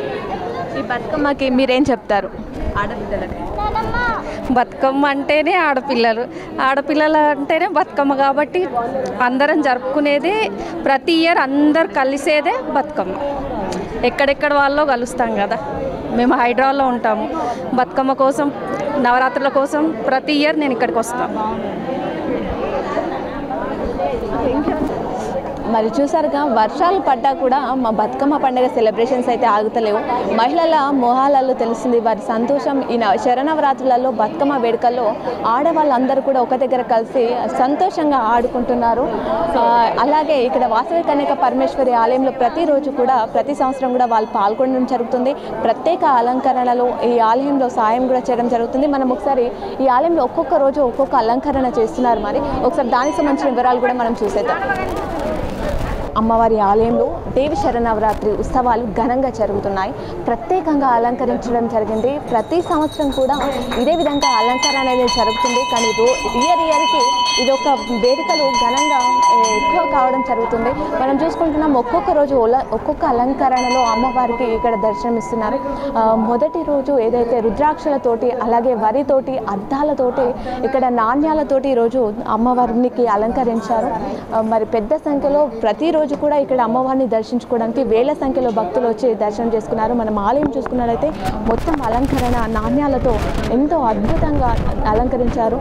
A: ఈ బతుకమ్మకి మీరేం చెప్తారు ఆడపిల్లలకి?
M: బతుకమ్మ అంటేనే ఆడపిల్లలు అంటేనే బతుకమ్మ కాబట్టి అందరం జరుపుకునేదే. ప్రతి ఇయర్ అందరు కలిసేదే బతుకమ్మ. ఎక్కడెక్కడ వాళ్ళో కలుస్తాం కదా. మేము హైదరాబాద్లో ఉంటాము. బతుకమ్మ కోసం, నవరాత్రుల కోసం ప్రతి ఇయర్ నేను ఇక్కడికి వస్తాను.
A: మరి చూసారుగా, వర్షాలు పడ్డా కూడా మా బతుకమ్మ పండుగ సెలబ్రేషన్స్ అయితే ఆగుతలేవు. మహిళల మొహాలలో తెలిసింది వారి సంతోషం. ఈ శరన్నవరాత్రులలో బతుకమ్మ వేడుకల్లో ఆడవాళ్ళందరూ కూడా ఒక దగ్గర కలిసి సంతోషంగా ఆడుకుంటున్నారు. అలాగే ఇక్కడ వాసవి కన్యక పరమేశ్వరి ఆలయంలో ప్రతిరోజు కూడా ప్రతి సంవత్సరం కూడా వాళ్ళు పాల్గొనడం జరుగుతుంది. ప్రత్యేక అలంకరణలో ఈ ఆలయంలో సాయం కూడా చేయడం జరుగుతుంది. మనం ఒకసారి ఈ ఆలయంలో ఒక్కొక్క రోజు ఒక్కొక్క అలంకరణ చేస్తున్నారు. మరి ఒకసారి దానికి సంబంధించిన వివరాలు కూడా మనం చూసేద్దాం. అమ్మవారి ఆలయంలో దేవి శరన్నవరాత్రి ఉత్సవాలు ఘనంగా జరుగుతున్నాయి. ప్రత్యేకంగా అలంకరించడం జరిగింది. ప్రతి సంవత్సరం కూడా ఇదే విధంగా అలంకరణ అనేది జరుగుతుంది. కానీ ఇయర్కి ఇది ఒక వేడుకలు ఘనంగా ఎక్కువ కావడం జరుగుతుంది. మనం చూసుకుంటున్నాం, ఒక్కొక్క రోజు ఒక్కొక్క అలంకరణలో అమ్మవారికి ఇక్కడ దర్శనమిస్తున్నారు. మొదటి రోజు ఏదైతే రుద్రాక్షలతోటి, అలాగే వరితోటి, అద్దాలతోటి, ఇక్కడ నాణ్యాలతోటి ఈరోజు అమ్మవారికి అలంకరించారు. మరి పెద్ద సంఖ్యలో ప్రతిరోజు కూడా ఇక్కడ అమ్మవారిని దర్శించుకోవడానికి వేల సంఖ్యలో భక్తులు వచ్చి దర్శనం చేసుకున్నారు. మనం ఆలయం చూసుకున్నట్లయితే మొత్తం అలంకరణ నాణ్యాలతో ఎంతో అద్భుతంగా అలంకరించారు.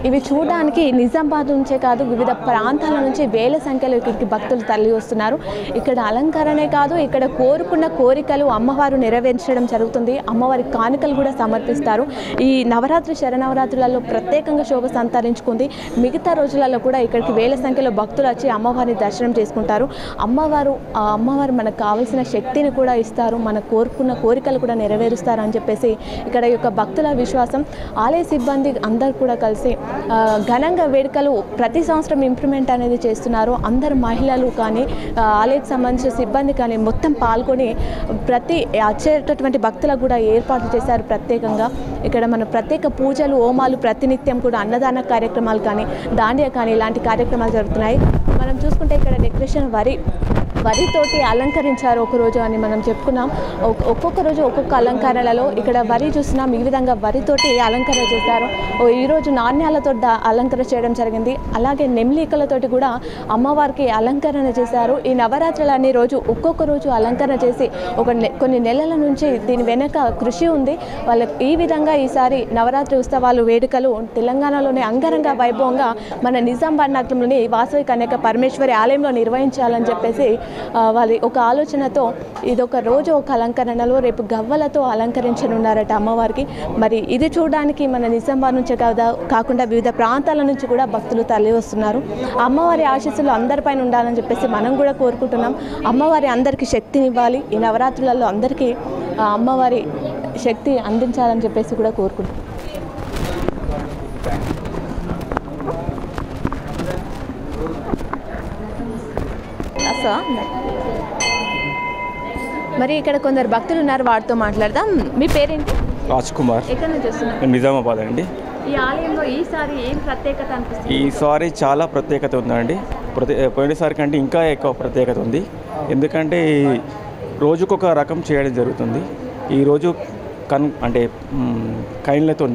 A: ఇవి చూడడానికి నిజామాబాద్ నుంచే కాదు, వివిధ ప్రాంతాల నుంచి వేల సంఖ్యలో ఇక్కడికి భక్తులు తరలి వస్తున్నారు. ఇక్కడ అలంకరణే కాదు, ఇక్కడ కోరుకున్న కోరికలు అమ్మవారు నెరవేర్చడం జరుగుతుంది. అమ్మవారి కానుకలు కూడా సమర్పిస్తారు. ఈ నవరాత్రి శరన్నవరాత్రులలో ప్రత్యేకంగా శోభ సంతరించుకుంది. మిగతా రోజులలో కూడా ఇక్కడికి వేల సంఖ్యలో భక్తులు వచ్చి అమ్మవారిని దర్శనం చేసుకుంటారు. అమ్మవారు మనకు కావాల్సిన శక్తిని కూడా ఇస్తారు, మన కోరుకున్న కోరికలు కూడా నెరవేరుస్తారు అని చెప్పేసి ఇక్కడ యొక్క భక్తుల విశ్వాసం. ఆలయ సిబ్బంది అందరూ కూడా కలిసి ఘనంగా వేడుకలు ప్రతి సంవత్సరం ఇంప్రూవ్మెంట్ అనేది చేస్తున్నారు. అందరు మహిళలు కానీ, ఆలయకు సంబంధించిన సిబ్బంది కానీ మొత్తం పాల్గొని ప్రతి వచ్చేటటువంటి భక్తులకు కూడా ఏర్పాట్లు చేశారు ప్రత్యేకంగా. ఇక్కడ మన ప్రత్యేక పూజలు, హోమాలు, ప్రతినిత్యం కూడా అన్నదాన కార్యక్రమాలు కానీ, దాండియా కానీ ఇలాంటి కార్యక్రమాలు జరుగుతున్నాయి. మనం చూసుకుంటే ఇక్కడ డెకరేషన్ వరితోటి అలంకరించారు ఒకరోజు అని మనం చెప్పుకున్నాం. ఒక్కొక్క రోజు ఒక్కొక్క అలంకరణలలో ఇక్కడ వరి చూస్తున్నాం, ఈ విధంగా వరితోటి అలంకరణ చేశారు. ఈరోజు నాణ్యాలతో అలంకరణ చేయడం జరిగింది. అలాగే నెమ్లికలతోటి కూడా అమ్మవారికి అలంకరణ చేశారు. ఈ నవరాత్రులన్నీ రోజు ఒక్కొక్క రోజు అలంకరణ చేసి కొన్ని నెలల నుంచి దీని వెనక కృషి ఉంది వాళ్ళకి. ఈ విధంగా ఈసారి నవరాత్రి ఉత్సవాలు వేడుకలు తెలంగాణలోని అంగరంగ వైభవంగా మన నిజామాబాద్ నగరంలోని వాసవి కన్యక పరమేశ్వరి ఆలయంలో నిర్వహించాలని చెప్పేసి వాళ్ళ ఒక ఆలోచనతో ఇదొక రోజు ఒక అలంకరణలో రేపు గవ్వలతో అలంకరించనున్నారట అమ్మవారికి. మరి ఇది చూడడానికి మన నిజామాబాద్ నుంచే కాకుండా వివిధ ప్రాంతాల నుంచి కూడా భక్తులు తరలి వస్తున్నారు. అమ్మవారి ఆశీస్సులు అందరిపైన ఉండాలని చెప్పేసి మనం కూడా కోరుకుంటున్నాం. అమ్మవారి అందరికీ శక్తినివ్వాలి, ఈ నవరాత్రులలో అందరికీ అమ్మవారి శక్తి అందించాలని చెప్పేసి కూడా కోరుకుంటున్నాం. మరి ఇక్కడ కొందరు భక్తులు ఉన్నారు, వాటితో మాట్లాడదాం. మీ పేరేంటి?
O: రాజ్ కుమార్.
A: ఎక్కడ నుంచి వస్తున్నారు?
O: నిజామాబాద్ అండి.
A: ఈ ఆలయంలో ఈసారి ఏం ప్రత్యేకత అనిపిస్తుంది?
O: ఈసారి చాలా ప్రత్యేకత ఉందండి. పోయినసారి కంటే ఇంకా ఎక్కువ ప్రత్యేకత ఉంది. ఎందుకంటే రోజుకొక రకం చేయడం జరుగుతుంది. ఈరోజు అంటే కైన్లతో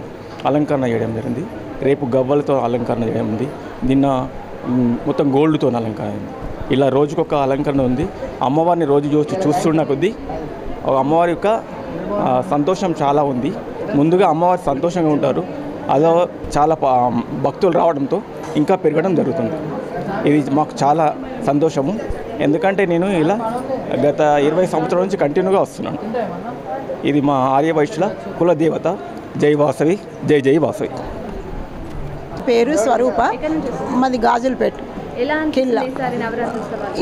O: అలంకరణ చేయడం జరిగింది. రేపు గవ్వలతో అలంకరణ చేయడం ఉంది. నిన్న మొత్తం గోల్డ్తో అలంకరణ. ఇలా రోజుకొక అలంకరణ ఉంది. అమ్మవారిని రోజు చూస్తున్న కొద్దీ అమ్మవారి యొక్క సంతోషం చాలా ఉంది. ముందుగా అమ్మవారు సంతోషంగా ఉంటారు. అదో చాలా భక్తులు రావడంతో ఇంకా పెరగడం జరుగుతుంది. ఇది మాకు చాలా సంతోషము. ఎందుకంటే నేను ఇలా గత 20 సంవత్సరాల నుంచి కంటిన్యూగా వస్తున్నాను. ఇది మా ఆర్యవైశ్యుల కులదేవత. జై వాసవి, జై జై వాసవి.
P: పేరు స్వరూప, మాది గాజులపేట కిల్లా.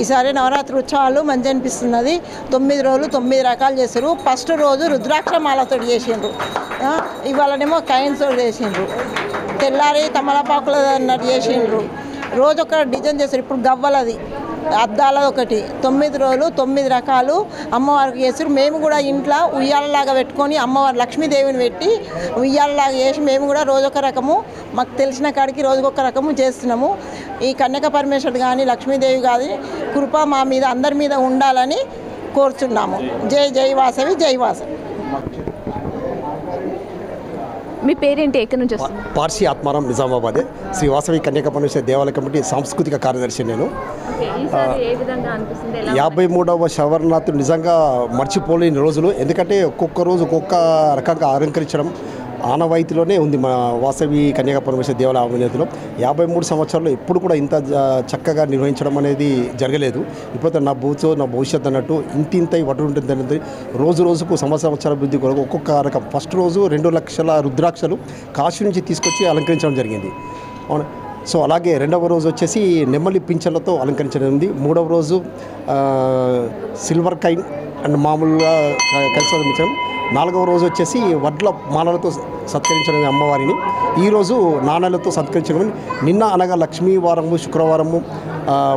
P: ఈసారి నవరాత్రి ఉత్సవాలు మంచి అనిపిస్తున్నది. 9 రోజులు 9 రకాలు చేసారు. ఫస్ట్ రోజు రుద్రాక్షమాలతో చేసిండ్రు, ఇవాళనేమో కైన్స్తో చేసిండ్రు, తెల్లారి తమలపాకుల అన్నట్టు చేసిండ్రు. రోజు ఒక డిజైన్ చేశారు. ఇప్పుడు గవ్వలది అద్దాలది ఒకటి. 9 రోజులు 9 రకాలు అమ్మవారికి చేసారు. మేము కూడా ఇంట్లో ఉయ్యాలలాగా పెట్టుకొని అమ్మవారి లక్ష్మీదేవిని పెట్టి ఉయ్యాలలాగా చేసి మేము కూడా రోజొక రకము మాకు తెలిసిన కాడికి రోజుకొక రకము చేస్తున్నాము. ఈ కన్యక పరమేశ్వరుడు కానీ లక్ష్మీదేవి కానీ కృప మా మీద అందరి మీద ఉండాలని కోరుచున్నాము. జై జై వాసవి, జై వాసవి.
A: మీ పేరేంటి? ఎక్కడి నుంచి వస్తుంది?
Q: పార్సీ ఆత్మారాం, నిజామాబాదే. శ్రీ వాసవి కన్యక పరమేశ్వరి దేవాలయ కమిటీ సాంస్కృతిక కార్యదర్శి నేను. 53వ శబరినరాత్రులు నిజంగా మర్చిపోలేని రోజులు. ఎందుకంటే ఒక్కొక్క రోజు ఒక్కొక్క రకంగా అలంకరించడం ఆనవాయితీలోనే ఉంది మన వాసవి కన్యక పరమేశ్వరి దేవాలయ అవినీతిలో. 53 సంవత్సరాల్లో ఎప్పుడు కూడా ఇంత చక్కగా నిర్వహించడం అనేది జరగలేదు. ఇప్పుడు నా భవిష్యత్తు అన్నట్టు ఇంత వడ్డు ఉంటుంది అనేది రోజు రోజుకు సంవత్సరాల అభివృద్ధి కొరకు ఒక్కొక్క రకం. ఫస్ట్ రోజు 2 లక్షల రుద్రాక్షలు కాశీ నుంచి తీసుకొచ్చి అలంకరించడం జరిగింది. సో అలాగే 2వ రోజు వచ్చేసి నెమ్మలి పింఛన్లతో అలంకరించడం ఉంది. 3వ రోజు సిల్వర్ కైన్ అండ్ మామూలుగా కలిసి అలంకరించడం. 4వ రోజు వచ్చేసి వడ్ల మాలలతో సత్కరించడం అమ్మవారిని. ఈరోజు నాణాలతో సత్కరించడం. నిన్న అనగా లక్ష్మీ వారము, శుక్రవారము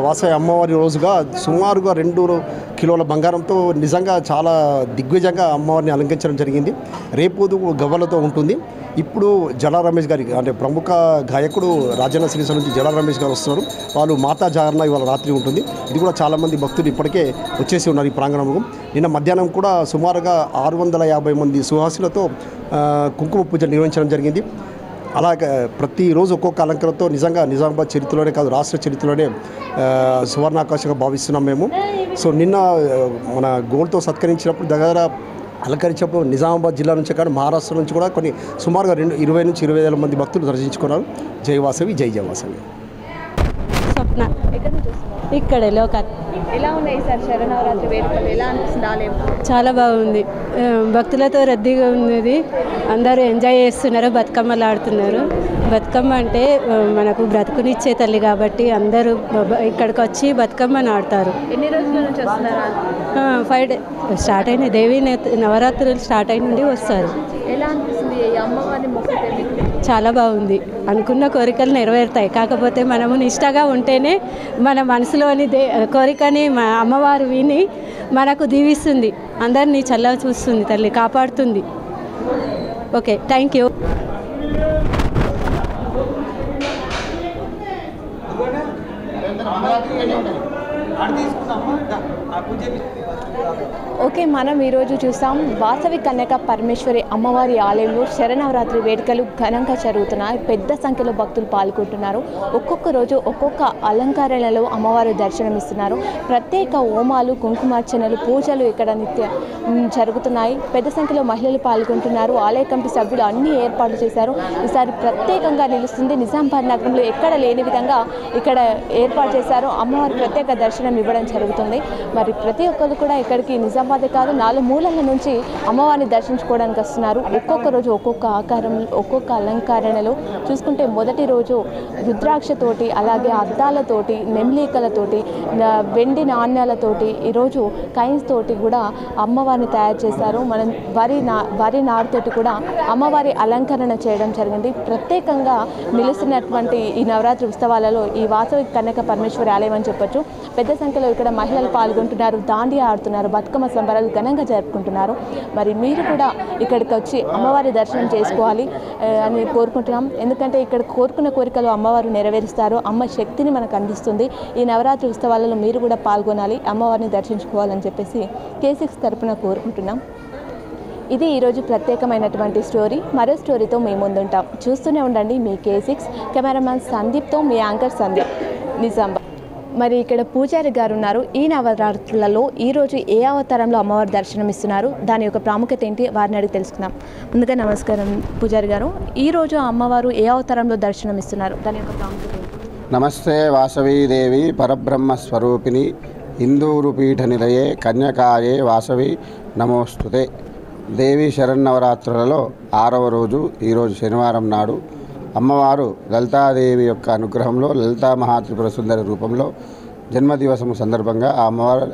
Q: వాసవి అమ్మవారి రోజుగా సుమారుగా 2 కిలోల బంగారంతో నిజంగా చాలా దిగ్విజయంగా అమ్మవారిని అలంకరించడం జరిగింది. రేపు గవ్వలతో ఉంటుంది. ఇప్పుడు జలా రమేష్ గారి అంటే ప్రముఖ గాయకుడు రాజన్న సిరిసిల్ల నుంచి జలా రమేష్ గారు వస్తున్నారు. వాళ్ళు మాతా జాగరణ ఇవాళ రాత్రి ఉంటుంది. ఇది కూడా చాలామంది భక్తులు ఇప్పటికే వచ్చేసి ఉన్నారు ఈ ప్రాంగణంలో. నిన్న మధ్యాహ్నం కూడా సుమారుగా 650 మంది సుహాసులతో కుంకుమ పూజ నిర్వహించడం జరిగింది. అలాగే ప్రతిరోజు ఒక్కొక్క అలంకరణతో నిజంగా నిజామాబాద్ చరిత్రలోనే కాదు రాష్ట్ర చరిత్రలోనే సువర్ణాకాశంగా భావిస్తున్నాం మేము. సో నిన్న మన గోల్డ్తో సత్కరించినప్పుడు దగ్గర అలంకరించినప్పుడు నిజామాబాద్ జిల్లా నుంచి కానీ మహారాష్ట్ర నుంచి కూడా కొన్ని సుమారుగా 20 నుంచి 20,000 మంది భక్తులు దర్శించుకున్నారు. జై వాసవి, జై జై వాసవి.
R: స్వప్న ఇక్కడ లోకల్.
A: ఎలా ఉన్నాయి సార్ శరణవరాత్రి వేడుకలు? ఎలా అనిపిస్తుంది ఆలయం?
R: చాలా బాగుంది. భక్తులతో రద్దీగా ఉన్నది. అందరూ ఎంజాయ్ చేస్తున్నారు, బతుకమ్మలు ఆడుతున్నారు. బతుకమ్మ అంటే మనకు బ్రతుకునిచ్చే తల్లి కాబట్టి అందరూ ఇక్కడికి వచ్చి బతుకమ్మని ఆడతారు.
A: ఎన్ని రోజుల నుంచి వస్తున్నారా?
R: 5 days స్టార్ట్ అయినాయి. దేవి నవరాత్రులు స్టార్ట్ అయిన నుండి వస్తారు.
A: ఎలా అనిపిస్తుంది ఈ అమ్మవారిని మొక్కితే?
R: చాలా బాగుంది. అనుకున్న కోరికలు నెరవేరుతాయి. కాకపోతే మనము నిష్టగా ఉంటేనే మన మనసులోని కోరికని అమ్మవారు విని మనకు దీవిస్తుంది. అందరినీ చల్లగా చూస్తుంది తల్లి, కాపాడుతుంది. Okay, thank you.
A: ఓకే, మనం ఈరోజు చూస్తాం వాసవి కన్యక పరమేశ్వరి అమ్మవారి ఆలయంలో శరన్నవరాత్రి వేడుకలు ఘనంగా జరుగుతున్నాయి. పెద్ద సంఖ్యలో భక్తులు పాల్గొంటున్నారు. ఒక్కొక్క రోజు ఒక్కొక్క అలంకరణలో అమ్మవారు దర్శనమిస్తున్నారు. ప్రత్యేక హోమాలు, కుంకుమార్చనలు, పూజలు ఇక్కడ నిత్య జరుగుతున్నాయి. పెద్ద సంఖ్యలో మహిళలు పాల్గొంటున్నారు. ఆలయ కమిటీ సభ్యులు అన్ని ఏర్పాట్లు చేశారు. ఈసారి ప్రత్యేకంగా నిలుస్తుంది. నిజామాబాద్ నగరంలో ఎక్కడ లేని విధంగా ఇక్కడ ఏర్పాటు చేశారు. అమ్మవారి ప్రత్యేక దర్శనం ఇవ్వడం జరుగుతుంది. మరి ప్రతి ఒక్కరు కూడా ఇక్కడికి నిజామాబాదే కాదు, 4 మూలల నుంచి అమ్మవారిని దర్శించుకోవడానికి వస్తున్నారు. ఒక్కొక్క రోజు ఒక్కొక్క ఆకారం, ఒక్కొక్క అలంకరణలో చూసుకుంటే మొదటి రోజు రుద్రాక్షతోటి, అలాగే అద్దాలతోటి, నెమ్లీకలతోటి, వెండి నాణ్యాలతోటి, ఈరోజు కైన్స్ తోటి కూడా అమ్మవారిని తయారు చేశారు. మనం వరి నారుతోటి కూడా అమ్మవారి అలంకరణ చేయడం జరిగింది. ప్రత్యేకంగా నిలుస్తున్నటువంటి ఈ నవరాత్రి ఉత్సవాలలో ఈ వాసవి కన్యక పరమేశ్వరి ఆలయం అని చెప్పొచ్చు. పెద్ద సంఖ్యలో ఇక్కడ మహిళలు పాల్గొంటున్నారు, దాండియా ఆడుతున్నారు, బతుకమ్మ సంబరాలు ఘనంగా జరుపుకుంటున్నారు. మరి మీరు కూడా ఇక్కడికి వచ్చి అమ్మవారి దర్శనం చేసుకోవాలి అని కోరుకుంటున్నాం. ఎందుకంటే ఇక్కడ కోరుకున్న కోరికలు అమ్మవారు నెరవేరుస్తారు. అమ్మ శక్తిని మనకు అందిస్తుంది. ఈ నవరాత్రి ఉత్సవాలలో మీరు కూడా పాల్గొనాలి, అమ్మవారిని దర్శించుకోవాలని చెప్పేసి K6 తరపున కోరుకుంటున్నాం. ఇది ఈరోజు ప్రత్యేకమైనటువంటి స్టోరీ. మరో స్టోరీతో మేము ముందుంటాం. చూస్తూనే ఉండండి మీ K6. కెమెరామ్యాన్ సందీప్తో మీ యాంకర్ సందీప్, నిజామాబాద్. మరి ఇక్కడ పూజారి గారు ఉన్నారు. ఈ నవరాత్రులలో ఈరోజు ఏ అవతారంలో అమ్మవారు దర్శనమిస్తున్నారు, దాని యొక్క ప్రాముఖ్యత ఏంటి, వారిని అడిగి తెలుసుకుందాం. ముందుగా నమస్కారం పూజారి గారు. ఈరోజు అమ్మవారు ఏ అవతారంలో దర్శనమిస్తున్నారు, దాని యొక్క ప్రాముఖ్యత ఏంటి?
S: నమస్తే వాసవీదేవి పరబ్రహ్మస్వరూపిణి ఇందూరు పీఠ నిలయే కన్యకాయే వాసవి నమోస్తుతే. దేవి శరన్నవరాత్రులలో 6వ రోజు ఈరోజు శనివారం నాడు అమ్మవారు లలితాదేవి యొక్క అనుగ్రహంలో లలితా మహాత్రిపుర సుందరి రూపంలో జన్మదివసము సందర్భంగా ఆ అమ్మవారు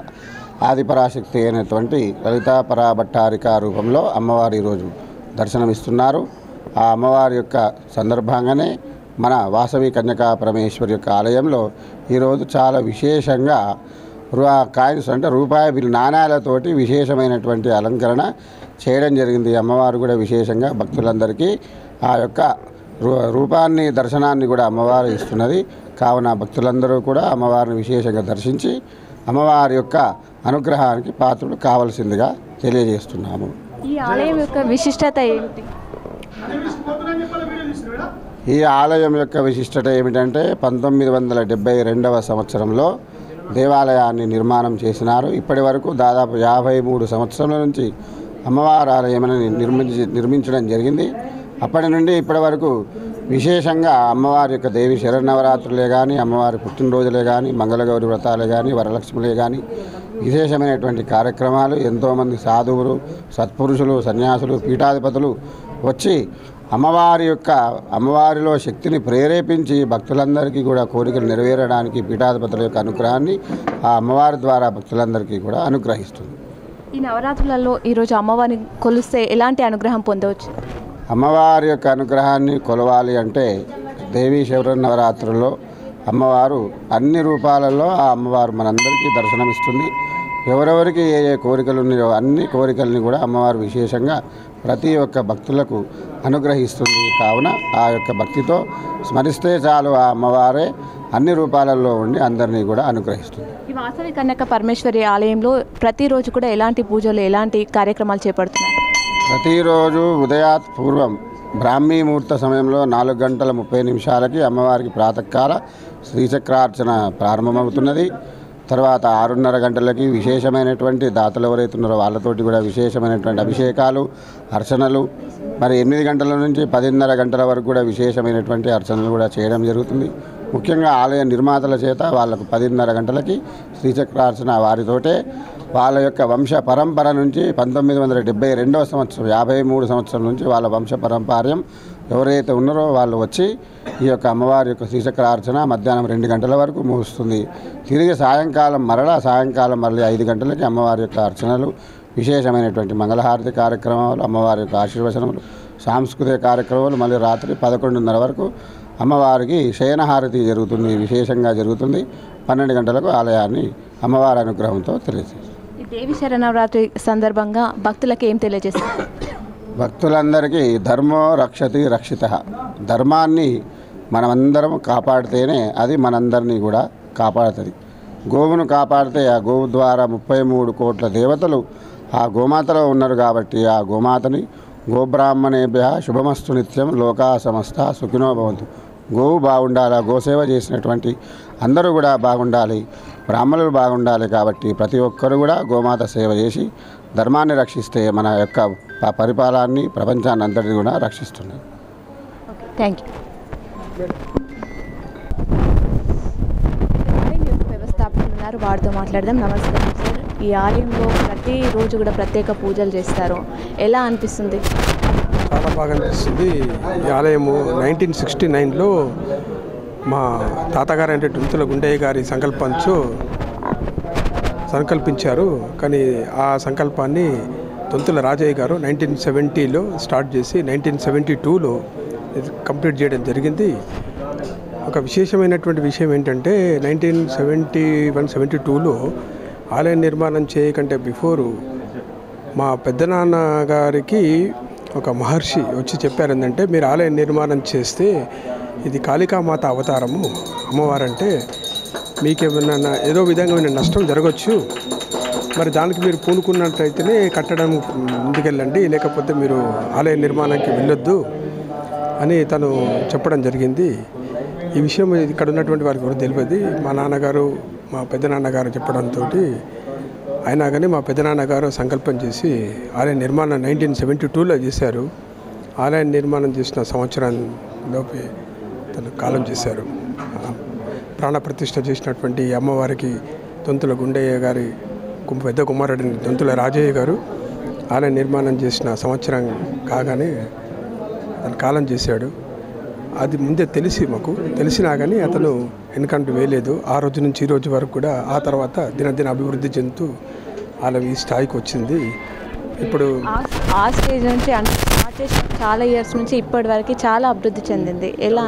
S: ఆదిపరాశక్తి అయినటువంటి లలితా పరాభట్టారిక రూపంలో అమ్మవారు ఈరోజు దర్శనమిస్తున్నారు. ఆ అమ్మవారి యొక్క సందర్భంగానే మన వాసవి కన్యకా పరమేశ్వరి యొక్క ఆలయంలో ఈరోజు చాలా విశేషంగా కాయిన్స్ అంటే రూపాయి బిల్ నాణ్యాలతోటి విశేషమైనటువంటి అలంకరణ చేయడం జరిగింది. అమ్మవారు కూడా విశేషంగా భక్తులందరికీ ఆ యొక్క రూపాన్ని దర్శనాన్ని కూడా అమ్మవారు ఇస్తున్నది. కావున భక్తులందరూ కూడా అమ్మవారిని విశేషంగా దర్శించి అమ్మవారి యొక్క అనుగ్రహానికి పాత్రులు కావాల్సిందిగా తెలియజేస్తున్నాము.
A: ఈ ఆలయం యొక్క విశిష్టత ఏంటి?
S: ఈ ఆలయం యొక్క విశిష్టత ఏమిటంటే 1972వ సంవత్సరంలో దేవాలయాన్ని నిర్మాణం చేసినారు. ఇప్పటి వరకు దాదాపు 53 సంవత్సరాల నుంచి అమ్మవారి ఆలయాన్ని నిర్మించడం జరిగింది. అప్పటి నుండి ఇప్పటి వరకు విశేషంగా అమ్మవారి యొక్క దేవి శరన్నవరాత్రులే కానీ, అమ్మవారి పుట్టినరోజులే కానీ, మంగళగౌరి వ్రతాలే కానీ, వరలక్ష్ములే కానీ విశేషమైనటువంటి కార్యక్రమాలు ఎంతోమంది సాధువులు, సత్పురుషులు, సన్యాసులు, పీఠాధిపతులు వచ్చి అమ్మవారిలో శక్తిని ప్రేరేపించి భక్తులందరికీ కూడా కోరికలు నెరవేరడానికి పీఠాధిపతుల యొక్క అనుగ్రహాన్ని ఆ అమ్మవారి ద్వారా భక్తులందరికీ కూడా అనుగ్రహిస్తుంది.
A: ఈ నవరాత్రులలో ఈరోజు అమ్మవారిని కొలిస్తే ఎలాంటి అనుగ్రహం పొందవచ్చు?
S: అమ్మవారి యొక్క అనుగ్రహాన్ని కొలవాలి అంటే దేవీ శరన్నవరాత్రుల్లో అమ్మవారు అన్ని రూపాలలో ఆ అమ్మవారు మనందరికీ దర్శనమిస్తుంది. ఎవరెవరికి ఏ ఏ కోరికలు ఉన్నాయో అన్ని కోరికల్ని కూడా అమ్మవారు విశేషంగా ప్రతి ఒక్క భక్తులకు అనుగ్రహిస్తుంది. కావున ఆ యొక్క భక్తితో స్మరిస్తే చాలు ఆ అమ్మవారే అన్ని రూపాలలో ఉండి అందరినీ కూడా అనుగ్రహిస్తుంది.
A: ఈ వాసవి కన్యక పరమేశ్వరి ఆలయంలో ప్రతిరోజు కూడా ఎలాంటి పూజలు, ఎలాంటి కార్యక్రమాలు చేపడుతున్నారు?
S: ప్రతిరోజు ఉదయాత్ పూర్వం బ్రాహ్మీ ముహూర్త సమయంలో 4:30 అమ్మవారికి ప్రాతకాల శ్రీచక్రార్చన ప్రారంభమవుతున్నది. తర్వాత 6:30 గంటలకి విశేషమైనటువంటి దాతలు ఎవరైతున్నారో వాళ్ళతోటి కూడా విశేషమైనటువంటి అభిషేకాలు, అర్చనలు, మరి 8 గంటల నుంచి 10:30 గంటల వరకు కూడా విశేషమైనటువంటి అర్చనలు కూడా చేయడం జరుగుతుంది. ముఖ్యంగా ఆలయ నిర్మాతల చేత వాళ్ళకు 10:30 గంటలకి శ్రీచక్రార్చన వారితోటే వాళ్ళ యొక్క వంశ పరంపర నుంచి 1972వ సంవత్సరం 53 సంవత్సరం నుంచి వాళ్ళ వంశ పరంపర్యం ఎవరైతే ఉన్నారో వాళ్ళు వచ్చి ఈ యొక్క అమ్మవారి యొక్క శ్రీచక్రార్చన మధ్యాహ్నం 2 గంటల వరకు ముగుస్తుంది. తిరిగి సాయంకాలం మళ్ళీ 5 గంటలకి అమ్మవారి యొక్క అర్చనలు, విశేషమైనటువంటి మంగళహారతి కార్యక్రమాలు, అమ్మవారి యొక్క ఆశీర్వచనములు, సాంస్కృతిక కార్యక్రమాలు, మళ్ళీ రాత్రి 11:30 వరకు అమ్మవారికి శయనహారతి జరుగుతుంది, విశేషంగా జరుగుతుంది. 12 గంటలకు ఆలయాన్ని అమ్మవారి అనుగ్రహంతో తెలియజేస్తుంది.
A: ఈ దేవి శరన్నవరాత్రి సందర్భంగా భక్తులకు ఏం తెలియజేస్తారు?
S: భక్తులందరికీ ధర్మో రక్షతి రక్షిత, ధర్మాన్ని మనమందరం కాపాడితేనే అది మనందరినీ కూడా కాపాడుతుంది. గోవును కాపాడితే ఆ గోవు ద్వారా 33 కోట్ల దేవతలు ఆ గోమాతలో ఉన్నారు కాబట్టి ఆ గోమాతని గోబ్రాహ్మణేభ్య శుభమస్తు నిత్యం లోకా సమస్త సుఖినో భవంతు. గోవు బాగుండాలి, గోసేవ చేసినటువంటి అందరూ కూడా బాగుండాలి, బ్రాహ్మణులు బాగుండాలి. కాబట్టి ప్రతి ఒక్కరు కూడా గోమాత సేవ చేసి ధర్మాన్ని రక్షిస్తే మన యొక్క పరిపాలనాన్ని ప్రపంచాన్ని అంతటిని కూడా రక్షిస్తుంది.
A: Thank you. వ్యవస్థాపకులు ఉన్నారు, వారితో మాట్లాడదాం. నమస్కారం సార్. ఈ ఆలయంలో ప్రతిరోజు కూడా ప్రత్యేక పూజలు చేస్తారు, ఎలా అనిపిస్తుంది?
T: చాలా బాగా అనిపిస్తుంది. ఈ ఆలయము 1969లో మా తాతగారు అంటే డుంతుల గుండయ్య గారి సంకల్పించారు. కానీ ఆ సంకల్పాన్ని తుంతుల రాజయ్య గారు 1970లో స్టార్ట్ చేసి 1972లో కంప్లీట్ చేయడం జరిగింది. ఒక విశేషమైనటువంటి విషయం ఏంటంటే 1971-72లో ఆలయ నిర్మాణం చేయకంటే బిఫోరు మా పెద్దనాన్న గారికి ఒక మహర్షి వచ్చి చెప్పారు ఏంటంటే, మీరు ఆలయ నిర్మాణం చేస్తే ఇది కాళికామాత అవతారము, అమ్మవారంటే మీకేమైనా ఏదో విధంగా నష్టం జరగవచ్చు, మరి దానికి మీరు పూనుకున్నట్లయితేనే కట్టడం ముందుకెళ్ళండి, లేకపోతే మీరు ఆలయ నిర్మాణానికి వెళ్ళొద్దు అని తను చెప్పడం జరిగింది. ఈ విషయం ఇక్కడ ఉన్నటువంటి వారికి కూడా తెలియదు. మా నాన్నగారు మా పెద్దనాన్నగారు చెప్పడంతో అయినా కానీ మా పెద్దనాన్నగారు సంకల్పం చేసి ఆలయ నిర్మాణం 1972లో చేశారు. ఆలయ నిర్మాణం చేసిన సంవత్సరంలోపే తను కాలం చేశారు. ప్రాణప్రతిష్ఠ చేసినటువంటి అమ్మవారికి తుంతుల గుండయ్య గారి పెద్ద కుమారుడిని తుంతుల రాజయ్య గారు ఆలయ నిర్మాణం చేసిన సంవత్సరం కాగానే తను కాలం చేశాడు. అది ముందే మాకు తెలిసినా కానీ అతను వెనుకంటూ వేయలేదు. ఆ రోజు నుంచి ఈ రోజు వరకు కూడా ఆ తర్వాత దినదిన అభివృద్ధి చెందుతూ ఆలయం ఈ స్థాయికి వచ్చింది. ఇప్పుడు
A: ఆ స్టేజ్ నుంచి స్టార్ట్ చేసిన చాలా ఇయర్స్ నుంచి ఇప్పటి వరకు చాలా అభివృద్ధి చెందింది. ఎలా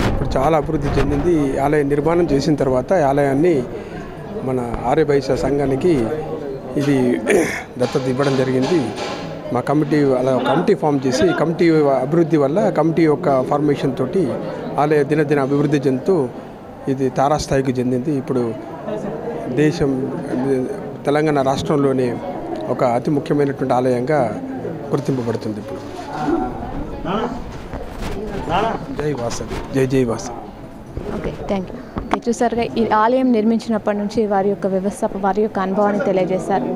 T: ఇప్పుడు చాలా అభివృద్ధి చెందింది. ఆలయ నిర్మాణం చేసిన తర్వాత ఆలయాన్ని మన ఆర్యవైశ్య సంఘానికి ఇది దత్తత ఇవ్వడం జరిగింది. మా కమిటీ అలా కమిటీ ఫామ్ చేసి కమిటీ అభివృద్ధి వల్ల కమిటీ యొక్క ఫార్మేషన్ తోటి ఆలయ దినదిన అభివృద్ధి చెందుతూ ఇది తారాస్థాయికి చెందింది. ఇప్పుడు తెలంగాణ రాష్ట్రంలోనే ఒక అతి ముఖ్యమైనటువంటి ఆలయంగా గుర్తింపబడుతుంది. ఇప్పుడు జై వాసవి, జై జై Vasavi.
A: Okay, thank you. Okay, చూసారుగా ఈ ఆలయం నిర్మించినప్పటి నుంచి వారి యొక్క అనుభవాన్ని తెలియజేశారు.